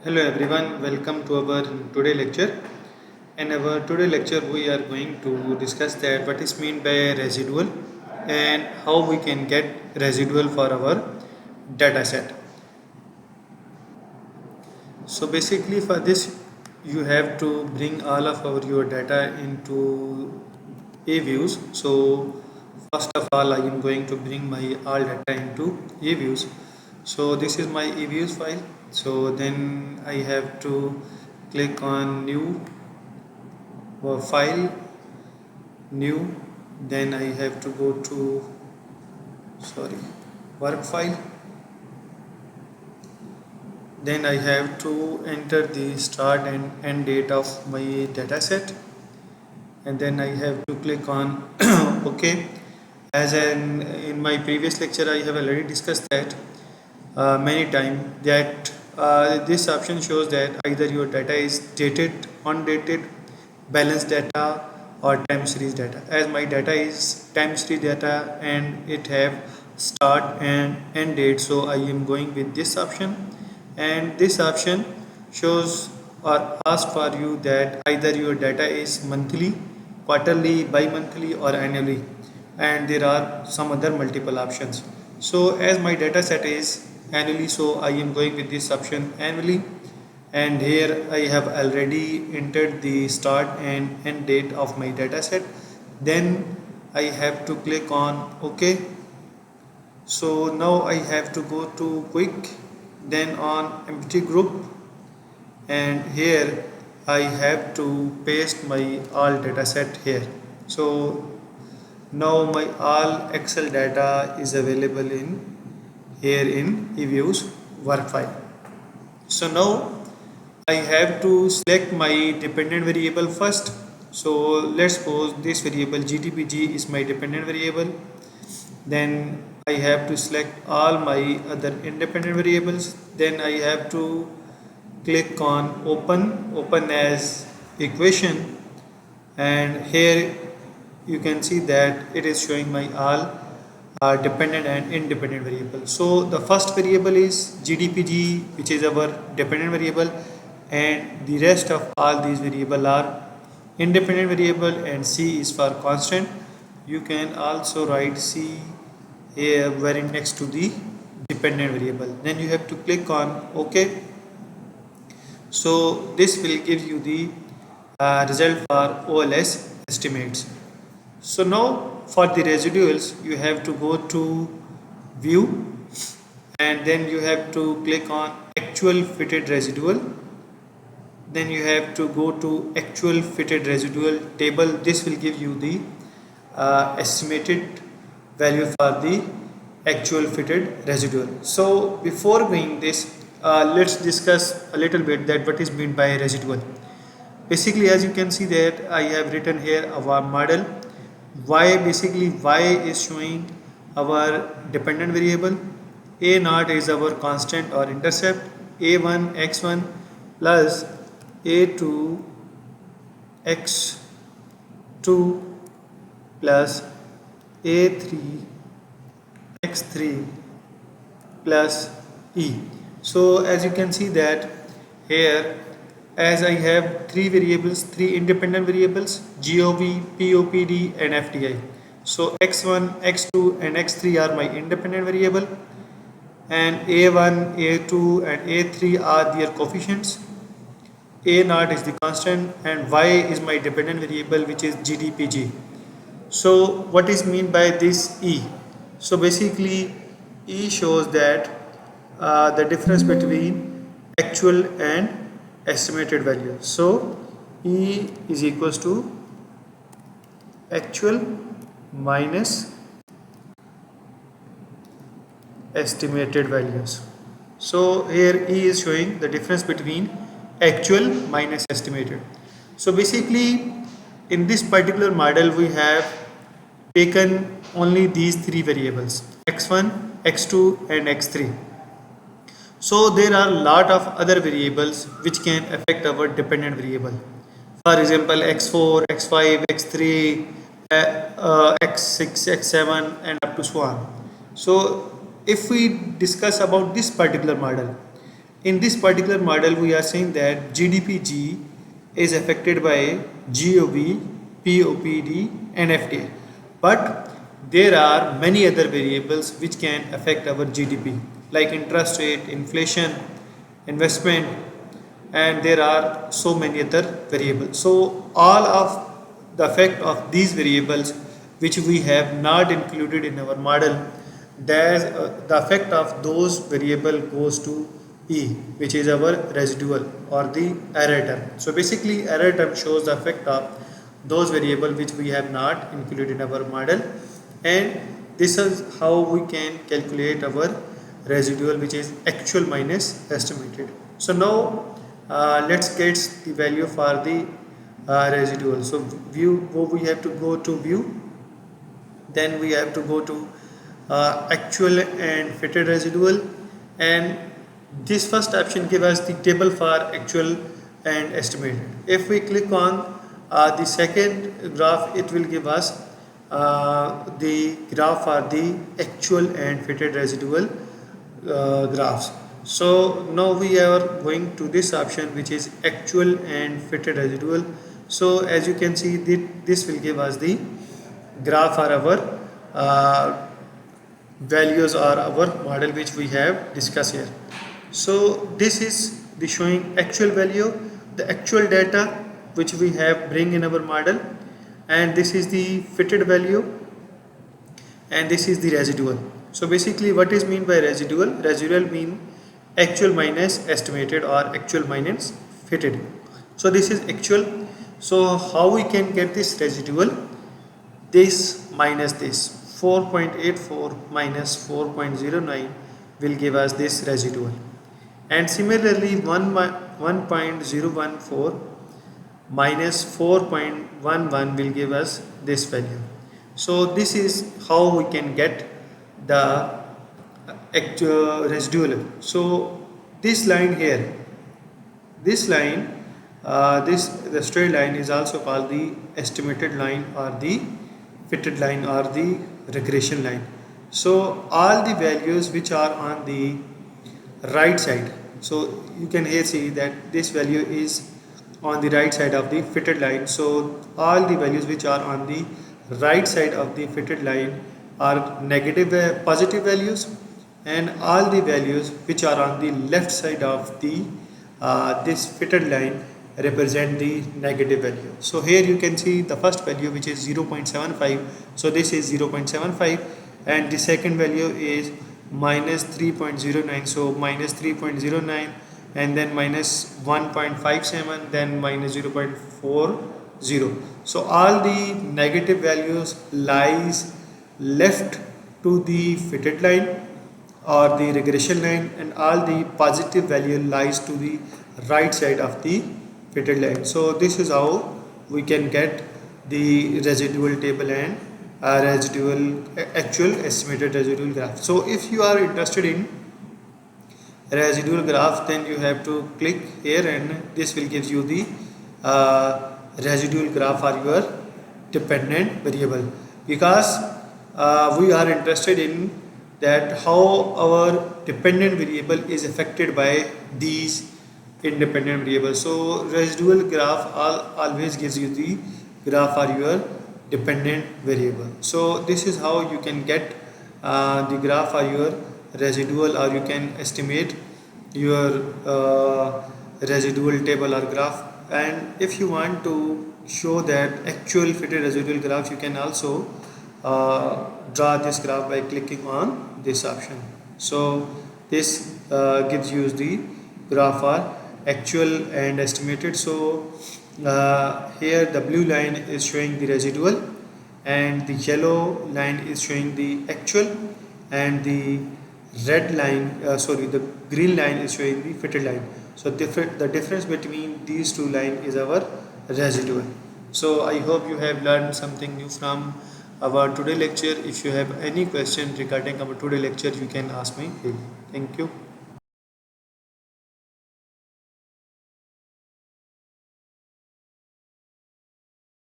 Hello everyone, welcome to our today lecture. In our today lecture, we are going to discuss that what is meant by residual and how we can get residual for our data set. So basically, for this, you have to bring all of your data into a views. So first of all, I am going to bring my all data into a views. So this is my a views file. So then I have to click on new file, new. Then I have to go to sorry work file. Then I have to enter the start and end date of my data set, and then I have to click on OK. As in my previous lecture, I have already discussed that many times that this option shows that either your data is dated, undated, balanced data, or time series data. As my data is time series data and it have start and end date, so I am going with this option, and this option shows or asks for you that either your data is monthly, quarterly, bi-monthly, or annually, and there are some other multiple options. So as my data set is annually, so I am going with this option annually, and here I have already entered the start and end date of my data set. Then I have to click on OK. So now I have to go to quick, then on empty group, and here I have to paste my all data set here. So now my all Excel data is available in here in eViews work file. So now I have to select my dependent variable first. So let's suppose this variable GDPG is my dependent variable. Then I have to select all my other independent variables. Then I have to click on open as equation, and here you can see that it is showing my all dependent and independent variable. So the first variable is GDPG, which is our dependent variable, and the rest of all these variable are independent variable, and C is for constant. You can also write C here very next to the dependent variable. Then you have to click on OK. So this will give you the result for OLS estimates. So now for the residuals, you have to go to view, and then you have to click on actual fitted residual. Then you have to go to actual fitted residual table. This will give you the estimated value for the actual fitted residual. So before doing this, let's discuss a little bit that what is meant by residual. Basically, as you can see that I have written here our model. Y is showing our dependent variable. A naught is our constant or intercept. A1 x1 plus A2 x2 plus A3 x3 plus E. So as you can see that here, as I have three variables, three independent variables, GOV, POPD and FDI. So x1, x2 and x3 are my independent variable, and A1, A2 and A3 are their coefficients. A naught is the constant, and Y is my dependent variable, which is GDPG. So what is mean by this E? So basically E shows that the difference between actual and estimated value. So E is equals to actual minus estimated values. So here E is showing the difference between actual minus estimated. So basically in this particular model we have taken only these three variables, x1, x2 and x3. So there are a lot of other variables which can affect our dependent variable. For example, x4, x5, x3, x6, x7 and up to so on. So if we discuss about this particular model, in this particular model we are saying that GDPG is affected by GOV, POPD and FTA, but there are many other variables which can affect our GDP like interest rate, inflation, investment, and there are so many other variables. So all of the effect of these variables which we have not included in our model, the effect of those variable goes to E, which is our residual or the error term. So basically error term shows the effect of those variable which we have not included in our model, and this is how we can calculate our residual, which is actual minus estimated. So now let's get the value for the residual. So view, we have to go to view, then we have to go to actual and fitted residual, and this first option gives us the table for actual and estimated. If we click on the second graph, it will give us the graph for the actual and fitted residual graphs. So now we are going to this option, which is actual and fitted residual. So as you can see, this will give us the graph for our values or our model which we have discussed here. So this is the showing actual value, the actual data which we have bring in our model, and this is the fitted value, and this is the residual. So basically what is mean by residual? Residual mean actual minus estimated or actual minus fitted. So this is actual. So how we can get this residual? This minus this 4.84 minus 4.09 will give us this residual, and similarly 1.014 minus 4.11 will give us this value. So this is how we can get the actual residual. So this line here, this line, the straight line is also called the estimated line or the fitted line or the regression line. So all the values which are on the right side, so you can here see that this value is on the right side of the fitted line. So all the values which are on the right side of the fitted line are negative positive values, and all the values which are on the left side of the this fitted line represent the negative value. So here you can see the first value, which is 0.75. So this is 0.75, and the second value is minus 3.09. So minus 3.09, and then minus 1.57, then minus 0.40. So all the negative values lies left to the fitted line or the regression line, and all the positive value lies to the right side of the fitted line. So this is how we can get the residual table and residual actual estimated residual graph. So if you are interested in residual graph, then you have to click here, and this will give you the residual graph for your dependent variable, because we are interested in that how our dependent variable is affected by these independent variables. So residual graph always gives you the graph for your dependent variable. So this is how you can get the graph for your residual, or you can estimate your residual table or graph. And if you want to show that actual fitted residual graph, you can also draw this graph by clicking on this option. So this gives you the graph for actual and estimated. So here the blue line is showing the residual, and the yellow line is showing the actual, and the red line the green line is showing the fitted line. So the difference between these two lines is our residual. So I hope you have learned something new from our today lecture. If you have any question regarding our today lecture, you can ask me. Thank you.